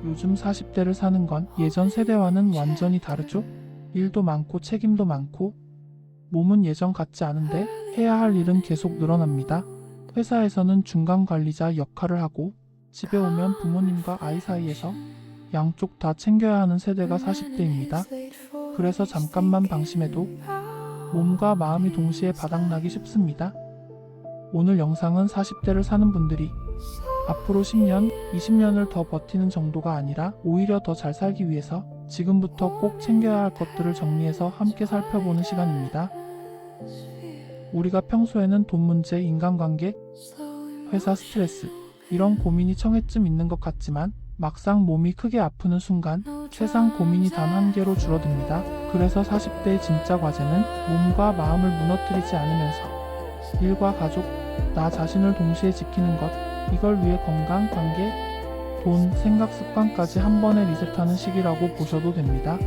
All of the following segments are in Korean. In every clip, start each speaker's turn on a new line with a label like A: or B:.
A: 요즘 40대를 사는 건 예전 세대와는 완전히 다르죠? 일도 많고 책임도 많고 몸은 예전 같지 않은데 해야 할 일은 계속 늘어납니다. 회사에서는 중간 관리자 역할을 하고 집에 오면 부모님과 아이 사이에서 양쪽 다 챙겨야 하는 세대가 40대입니다. 그래서 잠깐만 방심해도 몸과 마음이 동시에 바닥나기 쉽습니다. 오늘 영상은 40대를 사는 분들이 앞으로 10년, 20년을 더 버티는 정도가 아니라 오히려 더 잘 살기 위해서 지금부터 꼭 챙겨야 할 것들을 정리해서 함께 살펴보는 시간입니다. 우리가 평소에는 돈 문제, 인간관계, 회사 스트레스 이런 고민이 청해쯤 있는 것 같지만 막상 몸이 크게 아프는 순간 세상 고민이 단 한 개로 줄어듭니다. 그래서 40대의 진짜 과제는 몸과 마음을 무너뜨리지 않으면서 일과 가족, 나 자신을 동시에 지키는 것, 이걸 위해 건강, 관계, 돈, 생각 습관까지 한 번에 리셋하는 시기라고 보셔도 됩니다.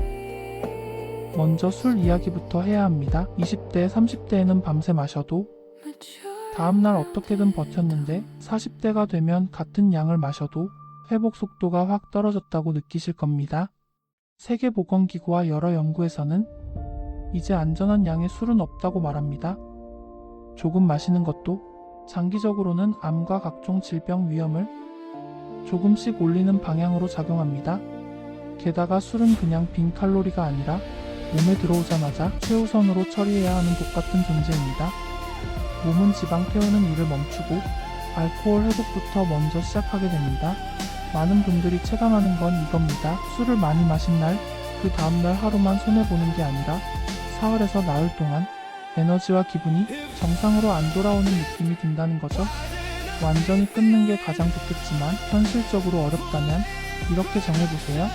A: 먼저 술 이야기부터 해야 합니다. 20대, 30대에는 밤새 마셔도 다음날 어떻게든 버텼는데 40대가 되면 같은 양을 마셔도 회복 속도가 확 떨어졌다고 느끼실 겁니다. 세계보건기구와 여러 연구에서는 이제 안전한 양의 술은 없다고 말합니다. 조금 마시는 것도 장기적으로는 암과 각종 질병 위험을 조금씩 올리는 방향으로 작용합니다. 게다가 술은 그냥 빈 칼로리가 아니라 몸에 들어오자마자 최우선으로 처리해야 하는 독같은 존재입니다. 몸은 지방 태우는 일을 멈추고 알코올 회복부터 먼저 시작하게 됩니다. 많은 분들이 체감하는 건 이겁니다. 술을 많이 마신 날, 그 다음날 하루만 손해보는 게 아니라 사흘에서 나흘 동안 에너지와 기분이 정상으로 안 돌아오는 느낌이 든다는 거죠. 완전히 끊는 게 가장 좋겠지만 현실적으로 어렵다면 이렇게 정해보세요.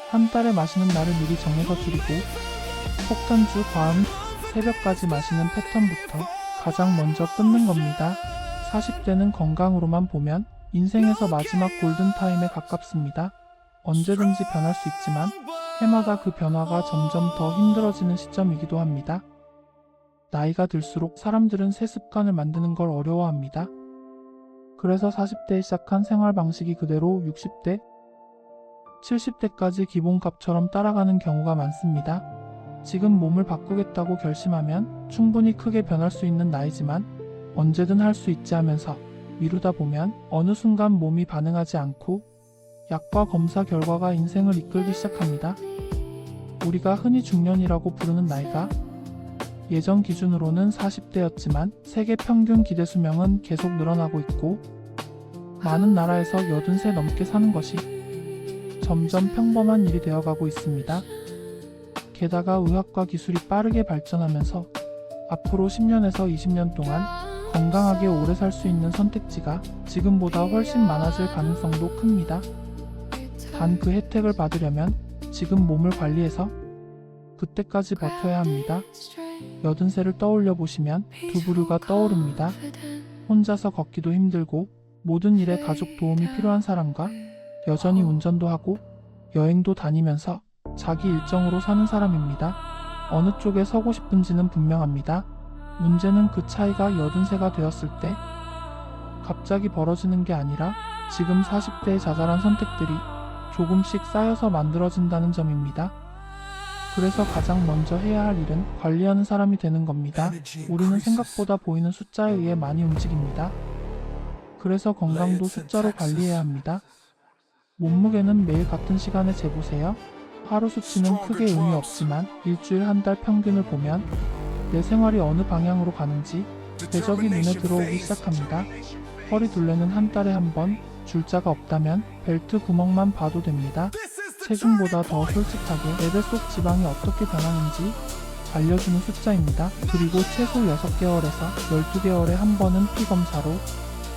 A: 한 달에 마시는 날을 미리 정해서 줄이고 폭탄주, 과음, 새벽까지 마시는 패턴부터 가장 먼저 끊는 겁니다. 40대는 건강으로만 보면 인생에서 마지막 골든타임에 가깝습니다. 언제든지 변할 수 있지만 해마다 그 변화가 점점 더 힘들어지는 시점이기도 합니다. 나이가 들수록 사람들은 새 습관을 만드는 걸 어려워합니다. 그래서 40대에 시작한 생활 방식이 그대로 60대, 70대까지 기본값처럼 따라가는 경우가 많습니다. 지금 몸을 바꾸겠다고 결심하면 충분히 크게 변할 수 있는 나이지만 언제든 할 수 있지 하면서 미루다 보면 어느 순간 몸이 반응하지 않고 약과 검사 결과가 인생을 이끌기 시작합니다. 우리가 흔히 중년이라고 부르는 나이가 예전 기준으로는 40대였지만 세계 평균 기대 수명은 계속 늘어나고 있고 많은 나라에서 80세 넘게 사는 것이 점점 평범한 일이 되어가고 있습니다. 게다가 의학과 기술이 빠르게 발전하면서 앞으로 10년에서 20년 동안 건강하게 오래 살 수 있는 선택지가 지금보다 훨씬 많아질 가능성도 큽니다. 단 그 혜택을 받으려면 지금 몸을 관리해서 그때까지 버텨야 합니다. 80세를 떠올려 보시면 두 부류가 떠오릅니다. 혼자서 걷기도 힘들고 모든 일에 가족 도움이 필요한 사람과 여전히 운전도 하고 여행도 다니면서 자기 일정으로 사는 사람입니다. 어느 쪽에 서고 싶은지는 분명합니다. 문제는 그 차이가 80세가 되었을 때 갑자기 벌어지는 게 아니라 지금 40대의 자잘한 선택들이 조금씩 쌓여서 만들어진다는 점입니다. 그래서 가장 먼저 해야 할 일은 관리하는 사람이 되는 겁니다. 우리는 생각보다 보이는 숫자에 의해 많이 움직입니다. 그래서 건강도 숫자로 관리해야 합니다. 몸무게는 매일 같은 시간에 재보세요. 하루 수치는 크게 의미 없지만 일주일 한 달 평균을 보면 내 생활이 어느 방향으로 가는지 궤적이 눈에 들어오기 시작합니다. 허리 둘레는 한 달에 한 번, 줄자가 없다면 벨트 구멍만 봐도 됩니다. 체중보다 더 솔직하게 내 뱃 속 지방이 어떻게 변하는지 알려주는 숫자입니다. 그리고 최소 6개월에서 12개월에 한 번은 피 검사로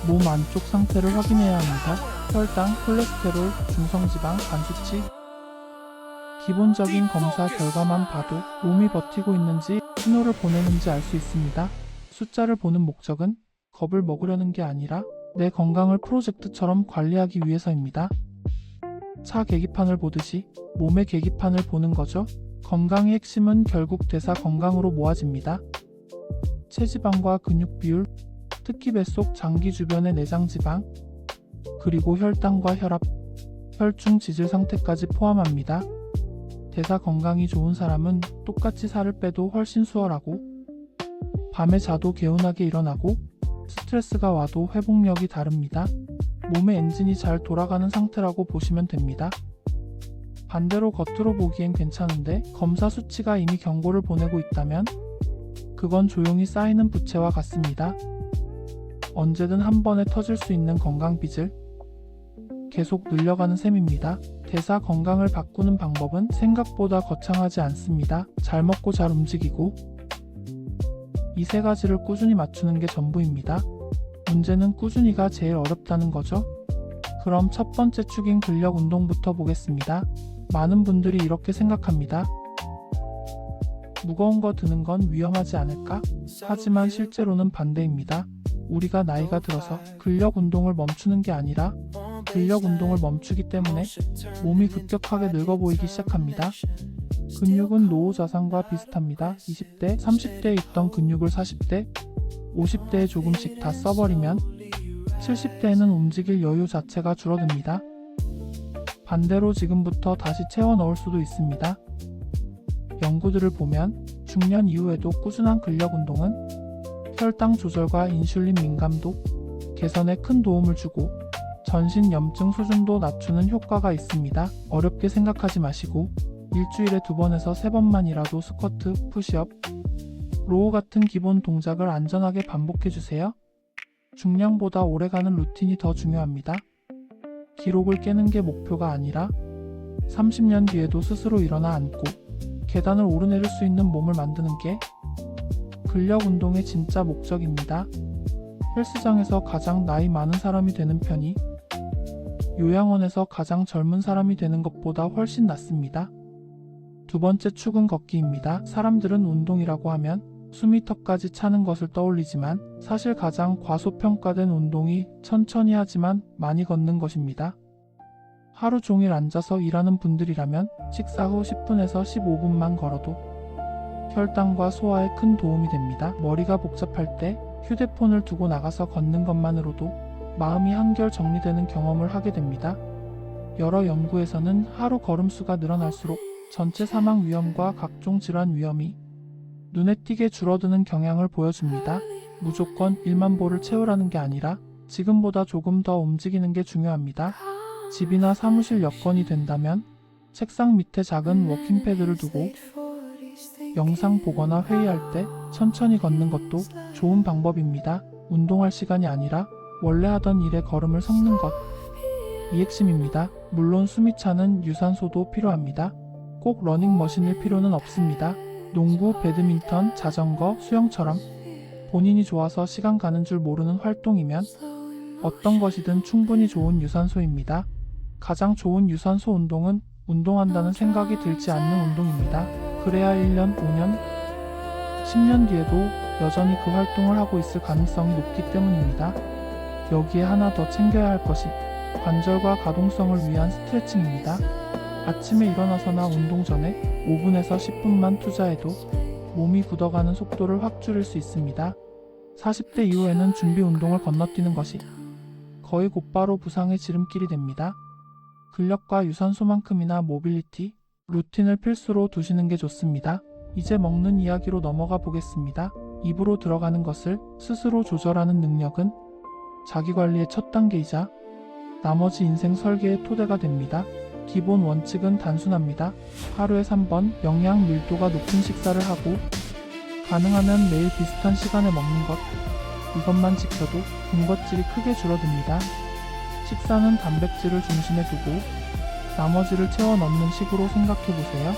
A: 몸 안쪽 상태를 확인해야 합니다. 혈당, 콜레스테롤, 중성지방, 간 수치 기본적인 검사 결과만 봐도 몸이 버티고 있는지 신호를 보내는지 알 수 있습니다. 숫자를 보는 목적은 겁을 먹으려는 게 아니라 내 건강을 프로젝트처럼 관리하기 위해서입니다. 차 계기판을 보듯이 몸의 계기판을 보는 거죠. 건강의 핵심은 결국 대사 건강으로 모아집니다. 체지방과 근육 비율, 특히 뱃속 장기 주변의 내장 지방, 그리고 혈당과 혈압, 혈중 지질 상태까지 포함합니다. 대사 건강이 좋은 사람은 똑같이 살을 빼도 훨씬 수월하고 밤에 자도 개운하게 일어나고 스트레스가 와도 회복력이 다릅니다. 몸의 엔진이 잘 돌아가는 상태라고 보시면 됩니다. 반대로 겉으로 보기엔 괜찮은데 검사 수치가 이미 경고를 보내고 있다면 그건 조용히 쌓이는 부채와 같습니다. 언제든 한 번에 터질 수 있는 건강빚을 계속 늘려가는 셈입니다. 대사 건강을 바꾸는 방법은 생각보다 거창하지 않습니다. 잘 먹고 잘 움직이고 이 세 가지를 꾸준히 맞추는 게 전부입니다. 문제는 꾸준히가 제일 어렵다는 거죠. 그럼 첫 번째 축인 근력 운동부터 보겠습니다. 많은 분들이 이렇게 생각합니다. 무거운 거 드는 건 위험하지 않을까? 하지만 실제로는 반대입니다. 우리가 나이가 들어서 근력 운동을 멈추는 게 아니라 근력 운동을 멈추기 때문에 몸이 급격하게 늙어 보이기 시작합니다. 근육은 노후 자산과 비슷합니다. 20대, 30대에 있던 근육을 40대, 50대에 조금씩 다 써버리면 70대에는 움직일 여유 자체가 줄어듭니다. 반대로 지금부터 다시 채워 넣을 수도 있습니다. 연구들을 보면 중년 이후에도 꾸준한 근력 운동은 혈당 조절과 인슐린 민감도 개선에 큰 도움을 주고 전신 염증 수준도 낮추는 효과가 있습니다. 어렵게 생각하지 마시고 일주일에 2번에서 3번만이라도 스쿼트, 푸시업, 로우 같은 기본 동작을 안전하게 반복해주세요. 중량보다 오래가는 루틴이 더 중요합니다. 기록을 깨는 게 목표가 아니라 30년 뒤에도 스스로 일어나 앉고 계단을 오르내릴 수 있는 몸을 만드는 게 근력 운동의 진짜 목적입니다. 헬스장에서 가장 나이 많은 사람이 되는 편이 요양원에서 가장 젊은 사람이 되는 것보다 훨씬 낫습니다. 두 번째 축은 걷기입니다. 사람들은 운동이라고 하면 숨이 턱까지 차는 것을 떠올리지만 사실 가장 과소평가된 운동이 천천히 하지만 많이 걷는 것입니다. 하루 종일 앉아서 일하는 분들이라면 식사 후 10분에서 15분만 걸어도 혈당과 소화에 큰 도움이 됩니다. 머리가 복잡할 때 휴대폰을 두고 나가서 걷는 것만으로도 마음이 한결 정리되는 경험을 하게 됩니다. 여러 연구에서는 하루 걸음수가 늘어날수록 전체 사망 위험과 각종 질환 위험이 눈에 띄게 줄어드는 경향을 보여줍니다. 무조건 1만 보를 채우라는 게 아니라 지금보다 조금 더 움직이는 게 중요합니다. 집이나 사무실 여건이 된다면 책상 밑에 작은 워킹패드를 두고 영상 보거나 회의할 때 천천히 걷는 것도 좋은 방법입니다. 운동할 시간이 아니라 원래 하던 일에 걸음을 섞는 것. 이 핵심입니다. 물론 숨이 차는 유산소도 필요합니다. 꼭 러닝머신일 필요는 없습니다. 농구, 배드민턴, 자전거, 수영처럼 본인이 좋아서 시간 가는 줄 모르는 활동이면 어떤 것이든 충분히 좋은 유산소입니다. 가장 좋은 유산소 운동은 운동한다는 생각이 들지 않는 운동입니다. 그래야 1년, 5년, 10년 뒤에도 여전히 그 활동을 하고 있을 가능성이 높기 때문입니다. 여기에 하나 더 챙겨야 할 것이 관절과 가동성을 위한 스트레칭입니다. 아침에 일어나서나 운동 전에 5분에서 10분만 투자해도 몸이 굳어가는 속도를 확 줄일 수 있습니다. 40대 이후에는 준비 운동을 건너뛰는 것이 거의 곧바로 부상의 지름길이 됩니다. 근력과 유산소만큼이나 모빌리티, 루틴을 필수로 두시는 게 좋습니다. 이제 먹는 이야기로 넘어가 보겠습니다. 입으로 들어가는 것을 스스로 조절하는 능력은 자기관리의 첫 단계이자 나머지 인생 설계의 토대가 됩니다. 기본 원칙은 단순합니다. 하루에 3번 영양 밀도가 높은 식사를 하고 가능하면 매일 비슷한 시간에 먹는 것. 이것만 지켜도 군것질이 크게 줄어듭니다. 식사는 단백질을 중심에 두고 나머지를 채워 넣는 식으로 생각해보세요.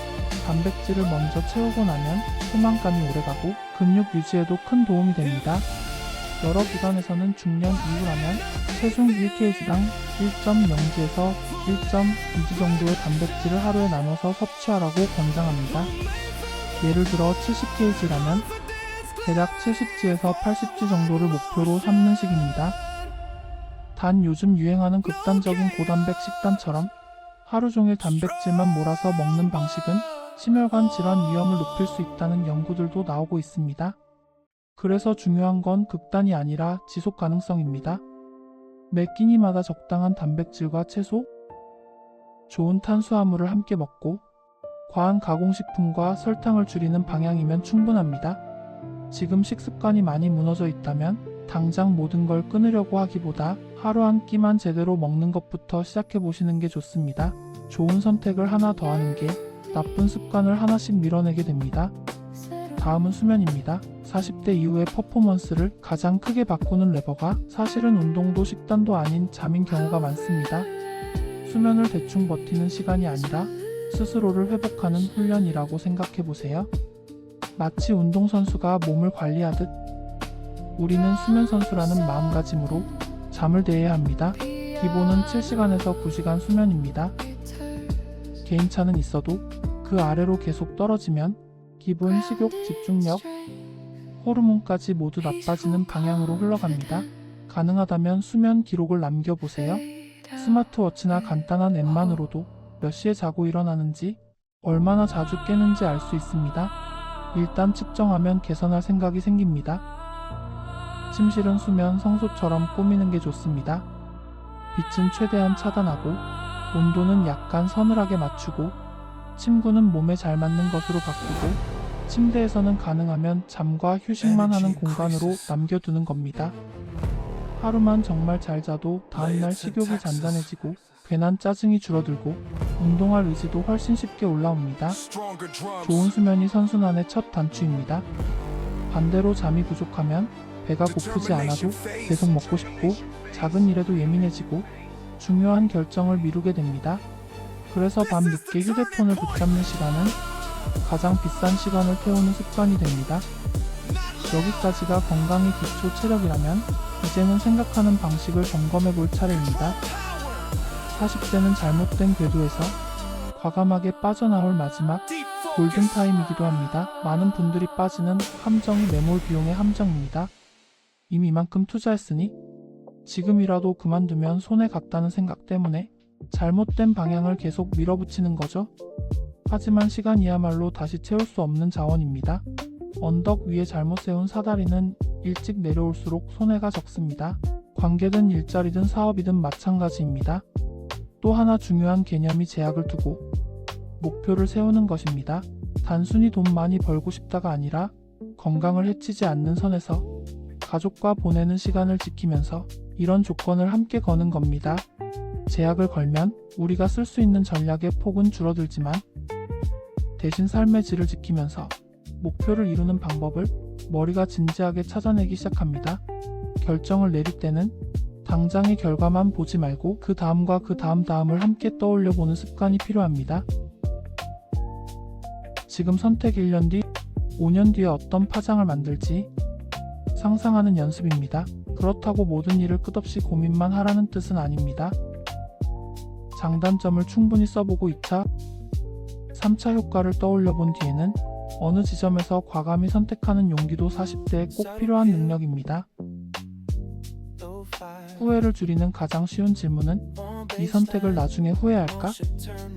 A: 단백질을 먼저 채우고 나면 포만감이 오래가고 근육 유지에도 큰 도움이 됩니다. 여러 기관에서는 중년 이후라면 체중 1kg당 1.0g에서 1.2g 정도의 단백질을 하루에 나눠서 섭취하라고 권장합니다. 예를 들어 70kg라면 대략 70g에서 80g 정도를 목표로 삼는 식입니다. 단 요즘 유행하는 극단적인 고단백 식단처럼 하루 종일 단백질만 몰아서 먹는 방식은 심혈관 질환 위험을 높일 수 있다는 연구들도 나오고 있습니다. 그래서 중요한 건 극단이 아니라 지속 가능성입니다. 매 끼니마다 적당한 단백질과 채소, 좋은 탄수화물을 함께 먹고 과한 가공식품과 설탕을 줄이는 방향이면 충분합니다. 지금 식습관이 많이 무너져 있다면 당장 모든 걸 끊으려고 하기보다 하루 한 끼만 제대로 먹는 것부터 시작해 보시는 게 좋습니다. 좋은 선택을 하나 더 하는 게 나쁜 습관을 하나씩 밀어내게 됩니다. 다음은 수면입니다. 40대 이후의 퍼포먼스를 가장 크게 바꾸는 레버가 사실은 운동도 식단도 아닌 잠인 경우가 많습니다. 수면을 대충 버티는 시간이 아니라 스스로를 회복하는 훈련이라고 생각해 보세요. 마치 운동선수가 몸을 관리하듯 우리는 수면선수라는 마음가짐으로 잠을 대해야 합니다. 기본은 7시간에서 9시간 수면입니다. 개인차는 있어도 그 아래로 계속 떨어지면 기분, 식욕, 집중력, 호르몬까지 모두 나빠지는 방향으로 흘러갑니다. 가능하다면 수면 기록을 남겨보세요. 스마트워치나 간단한 앱만으로도 몇 시에 자고 일어나는지, 얼마나 자주 깨는지 알 수 있습니다. 일단 측정하면 개선할 생각이 생깁니다. 침실은 수면 성소처럼 꾸미는 게 좋습니다. 빛은 최대한 차단하고 온도는 약간 서늘하게 맞추고 침구는 몸에 잘 맞는 것으로 바꾸고 침대에서는 가능하면 잠과 휴식만 하는 공간으로 남겨두는 겁니다. 하루만 정말 잘 자도 다음날 식욕이 잔잔해지고 괜한 짜증이 줄어들고 운동할 의지도 훨씬 쉽게 올라옵니다. 좋은 수면이 선순환의 첫 단추입니다. 반대로 잠이 부족하면 배가 고프지 않아도 계속 먹고 싶고 작은 일에도 예민해지고 중요한 결정을 미루게 됩니다. 그래서 밤 늦게 휴대폰을 붙잡는 시간은 가장 비싼 시간을 태우는 습관이 됩니다. 여기까지가 건강의 기초 체력이라면 이제는 생각하는 방식을 점검해 볼 차례입니다. 40대는 잘못된 궤도에서 과감하게 빠져나올 마지막 골든타임이기도 합니다. 많은 분들이 빠지는 함정이 매몰 비용의 함정입니다. 이미 이만큼 투자했으니 지금이라도 그만두면 손해 같다는 생각 때문에 잘못된 방향을 계속 밀어붙이는 거죠. 하지만 시간이야말로 다시 채울 수 없는 자원입니다. 언덕 위에 잘못 세운 사다리는 일찍 내려올수록 손해가 적습니다. 관계든 일자리든 사업이든 마찬가지입니다. 또 하나 중요한 개념이 제약을 두고 목표를 세우는 것입니다. 단순히 돈 많이 벌고 싶다가 아니라 건강을 해치지 않는 선에서 가족과 보내는 시간을 지키면서 이런 조건을 함께 거는 겁니다. 제약을 걸면 우리가 쓸 수 있는 전략의 폭은 줄어들지만 대신 삶의 질을 지키면서 목표를 이루는 방법을 머리가 진지하게 찾아내기 시작합니다. 결정을 내릴 때는 당장의 결과만 보지 말고 그 다음과 그 다음을 함께 떠올려 보는 습관이 필요합니다. 지금 선택 1년 뒤, 5년 뒤에 어떤 파장을 만들지 상상하는 연습입니다. 그렇다고 모든 일을 끝없이 고민만 하라는 뜻은 아닙니다. 장단점을 충분히 써보고 2차, 3차 효과를 떠올려 본 뒤에는 어느 지점에서 과감히 선택하는 용기도 40대에 꼭 필요한 능력입니다. 후회를 줄이는 가장 쉬운 질문은 이 선택을 나중에 후회할까?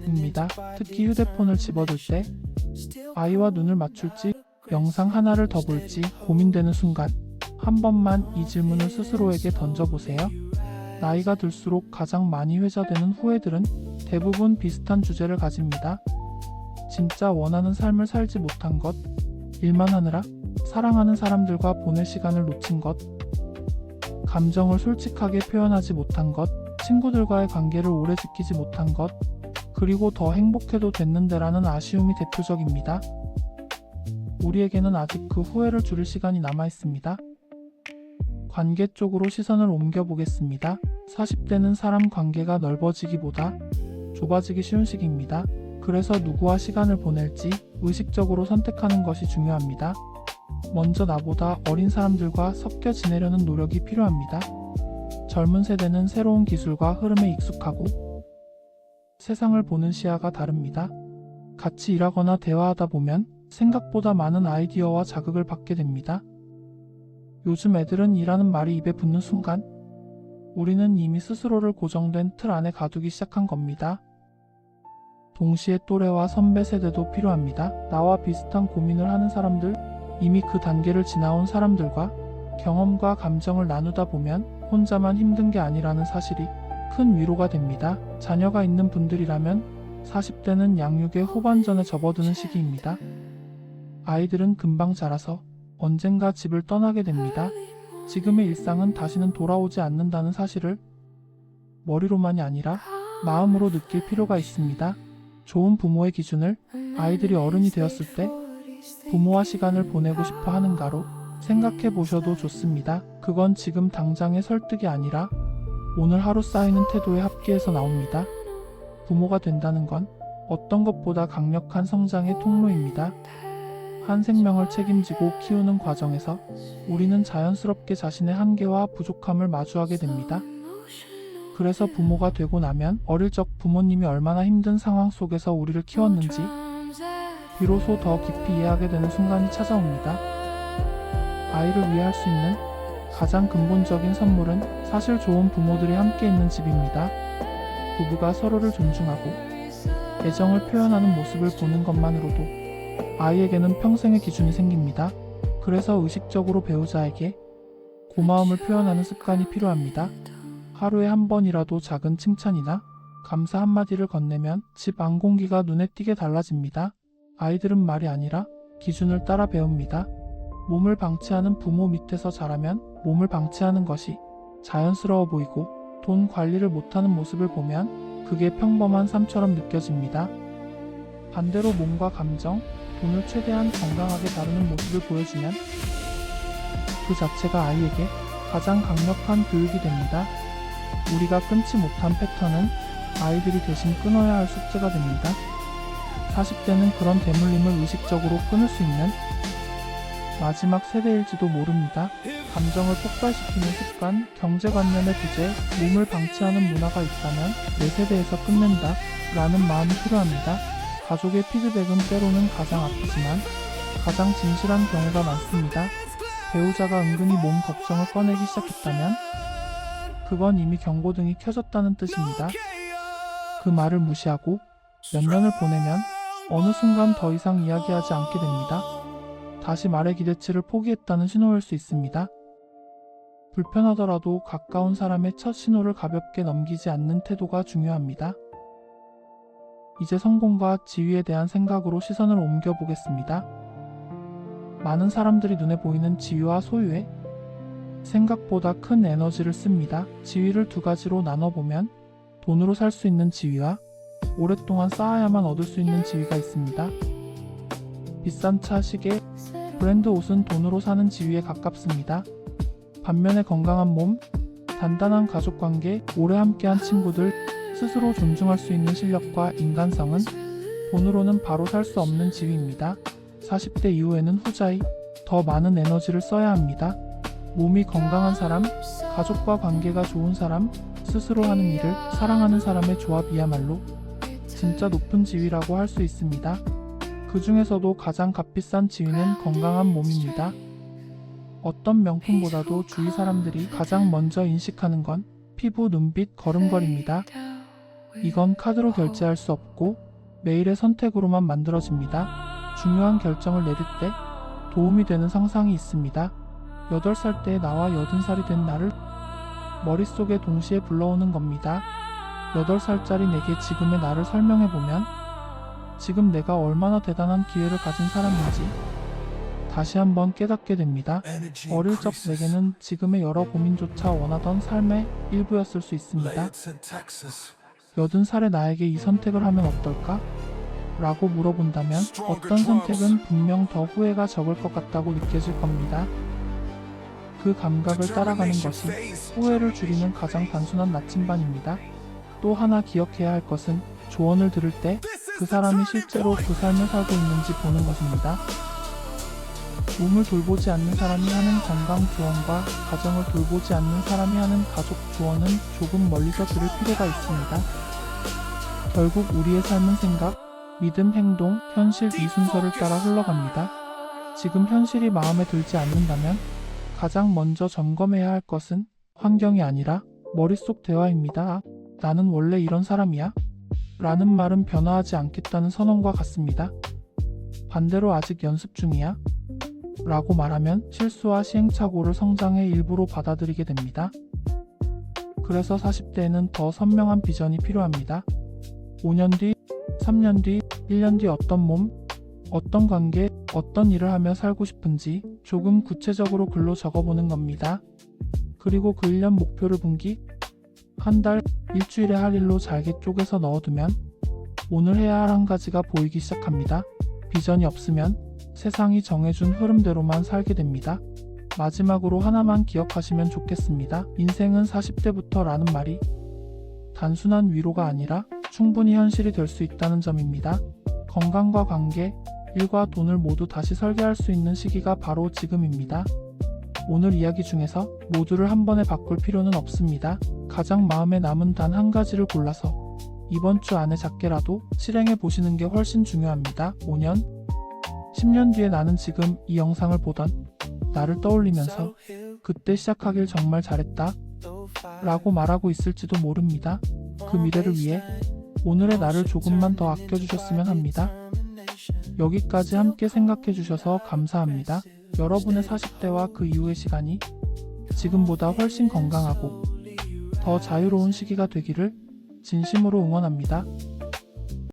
A: 입니다. 특히 휴대폰을 집어들 때 아이와 눈을 맞출지 영상 하나를 더 볼지 고민되는 순간 한 번만 이 질문을 스스로에게 던져보세요. 나이가 들수록 가장 많이 회자되는 후회들은 대부분 비슷한 주제를 가집니다. 진짜 원하는 삶을 살지 못한 것, 일만 하느라 사랑하는 사람들과 보낼 시간을 놓친 것, 감정을 솔직하게 표현하지 못한 것, 친구들과의 관계를 오래 지키지 못한 것, 그리고 더 행복해도 됐는데라는 아쉬움이 대표적입니다. 우리에게는 아직 그 후회를 줄일 시간이 남아 있습니다. 관계 쪽으로 시선을 옮겨보겠습니다. 40대는 사람 관계가 넓어지기보다 좁아지기 쉬운 시기입니다. 그래서 누구와 시간을 보낼지 의식적으로 선택하는 것이 중요합니다. 먼저 나보다 어린 사람들과 섞여 지내려는 노력이 필요합니다. 젊은 세대는 새로운 기술과 흐름에 익숙하고 세상을 보는 시야가 다릅니다. 같이 일하거나 대화하다 보면 생각보다 많은 아이디어와 자극을 받게 됩니다. 요즘 애들은 이라는 말이 입에 붙는 순간 우리는 이미 스스로를 고정된 틀 안에 가두기 시작한 겁니다. 동시에 또래와 선배 세대도 필요합니다. 나와 비슷한 고민을 하는 사람들, 이미 그 단계를 지나온 사람들과 경험과 감정을 나누다 보면 혼자만 힘든 게 아니라는 사실이 큰 위로가 됩니다. 자녀가 있는 분들이라면 40대는 양육의 후반전에 접어드는 시기입니다. 아이들은 금방 자라서 언젠가 집을 떠나게 됩니다. 지금의 일상은 다시는 돌아오지 않는다는 사실을 머리로만이 아니라 마음으로 느낄 필요가 있습니다. 좋은 부모의 기준을 아이들이 어른이 되었을 때 부모와 시간을 보내고 싶어 하는가로 생각해 보셔도 좋습니다. 그건 지금 당장의 설득이 아니라 오늘 하루 쌓이는 태도의 합계에서 나옵니다. 부모가 된다는 건 어떤 것보다 강력한 성장의 통로입니다. 한 생명을 책임지고 키우는 과정에서 우리는 자연스럽게 자신의 한계와 부족함을 마주하게 됩니다. 그래서 부모가 되고 나면 어릴 적 부모님이 얼마나 힘든 상황 속에서 우리를 키웠는지 비로소 더 깊이 이해하게 되는 순간이 찾아옵니다. 아이를 위해 할 수 있는 가장 근본적인 선물은 사실 좋은 부모들이 함께 있는 집입니다. 부부가 서로를 존중하고 애정을 표현하는 모습을 보는 것만으로도 아이에게는 평생의 기준이 생깁니다. 그래서 의식적으로 배우자에게 고마움을 표현하는 습관이 필요합니다. 하루에 한 번이라도 작은 칭찬이나 감사 한마디를 건네면 집 안 공기가 눈에 띄게 달라집니다. 아이들은 말이 아니라 기준을 따라 배웁니다. 몸을 방치하는 부모 밑에서 자라면 몸을 방치하는 것이 자연스러워 보이고 돈 관리를 못하는 모습을 보면 그게 평범한 삶처럼 느껴집니다. 반대로 몸과 감정, 돈을 최대한 건강하게 다루는 모습을 보여주면 그 자체가 아이에게 가장 강력한 교육이 됩니다. 우리가 끊지 못한 패턴은 아이들이 대신 끊어야 할 숙제가 됩니다. 40대는 그런 대물림을 의식적으로 끊을 수 있는 마지막 세대일지도 모릅니다. 감정을 폭발시키는 습관, 경제관념의 부재, 몸을 방치하는 문화가 있다면 내 세대에서 끝낸다 라는 마음이 필요합니다. 가족의 피드백은 때로는 가장 아프지만 가장 진실한 경우가 많습니다. 배우자가 은근히 몸 걱정을 꺼내기 시작했다면 그건 이미 경고등이 켜졌다는 뜻입니다. 그 말을 무시하고 몇 년을 보내면 어느 순간 더 이상 이야기하지 않게 됩니다. 다시 말의 기대치를 포기했다는 신호일 수 있습니다. 불편하더라도 가까운 사람의 첫 신호를 가볍게 넘기지 않는 태도가 중요합니다. 이제 성공과 지위에 대한 생각으로 시선을 옮겨보겠습니다. 많은 사람들이 눈에 보이는 지위와 소유에 생각보다 큰 에너지를 씁니다. 지위를 두 가지로 나눠보면 돈으로 살 수 있는 지위와 오랫동안 쌓아야만 얻을 수 있는 지위가 있습니다. 비싼 차, 시계, 브랜드 옷은 돈으로 사는 지위에 가깝습니다. 반면에 건강한 몸, 단단한 가족관계, 오래 함께한 친구들, 스스로 존중할 수 있는 실력과 인간성은 돈으로는 바로 살 수 없는 지위입니다. 40대 이후에는 후자의 더 많은 에너지를 써야 합니다. 몸이 건강한 사람, 가족과 관계가 좋은 사람, 스스로 하는 일을 사랑하는 사람의 조합이야말로 진짜 높은 지위라고 할 수 있습니다. 그 중에서도 가장 값비싼 지위는 건강한 몸입니다. 어떤 명품보다도 주위 사람들이 가장 먼저 인식하는 건 피부, 눈빛, 걸음걸이입니다. 이건 카드로 결제할 수 없고 매일의 선택으로만 만들어집니다. 중요한 결정을 내릴 때 도움이 되는 상상이 있습니다. 8살 때 나와 80살이 된 나를 머릿속에 동시에 불러오는 겁니다. 8살짜리 내게 지금의 나를 설명해보면 지금 내가 얼마나 대단한 기회를 가진 사람인지 다시 한번 깨닫게 됩니다. 어릴 적 내게는 지금의 여러 고민조차 원하던 삶의 일부였을 수 있습니다. 80살의 나에게 이 선택을 하면 어떨까? 라고 물어본다면 어떤 선택은 분명 더 후회가 적을 것 같다고 느껴질 겁니다. 그 감각을 따라가는 것이 후회를 줄이는 가장 단순한 나침반입니다. 또 하나 기억해야 할 것은 조언을 들을 때 그 사람이 실제로 그 삶을 살고 있는지 보는 것입니다. 몸을 돌보지 않는 사람이 하는 건강 조언과 가정을 돌보지 않는 사람이 하는 가족 조언은 조금 멀리서 들을 필요가 있습니다. 결국 우리의 삶은 생각, 믿음, 행동, 현실 이 순서를 따라 흘러갑니다. 지금 현실이 마음에 들지 않는다면 가장 먼저 점검해야 할 것은 환경이 아니라 머릿속 대화입니다. 나는 원래 이런 사람이야? 라는 말은 변화하지 않겠다는 선언과 같습니다. 반대로 아직 연습 중이야? 라고 말하면 실수와 시행착오를 성장의 일부로 받아들이게 됩니다. 그래서 40대에는 더 선명한 비전이 필요합니다. 5년 뒤, 3년 뒤, 1년 뒤 어떤 몸, 어떤 관계, 어떤 일을 하며 살고 싶은지 조금 구체적으로 글로 적어보는 겁니다. 그리고 그 1년 목표를 분기, 한 달, 일주일에 할 일로 잘게 쪼개서 넣어두면 오늘 해야 할 한 가지가 보이기 시작합니다. 비전이 없으면 세상이 정해준 흐름대로만 살게 됩니다. 마지막으로 하나만 기억하시면 좋겠습니다. 인생은 40대부터 라는 말이 단순한 위로가 아니라 충분히 현실이 될 수 있다는 점입니다. 건강과 관계, 일과 돈을 모두 다시 설계할 수 있는 시기가 바로 지금입니다. 오늘 이야기 중에서 모두를 한 번에 바꿀 필요는 없습니다. 가장 마음에 남은 단 한 가지를 골라서 이번 주 안에 작게라도 실행해 보시는 게 훨씬 중요합니다. 5년, 10년 뒤에 나는 지금 이 영상을 보던 나를 떠올리면서 그때 시작하길 정말 잘했다 라고 말하고 있을지도 모릅니다. 그 미래를 위해 오늘의 나를 조금만 더 아껴주셨으면 합니다. 여기까지 함께 생각해 주셔서 감사합니다. 여러분의 40대와 그 이후의 시간이 지금보다 훨씬 건강하고 더 자유로운 시기가 되기를 진심으로 응원합니다.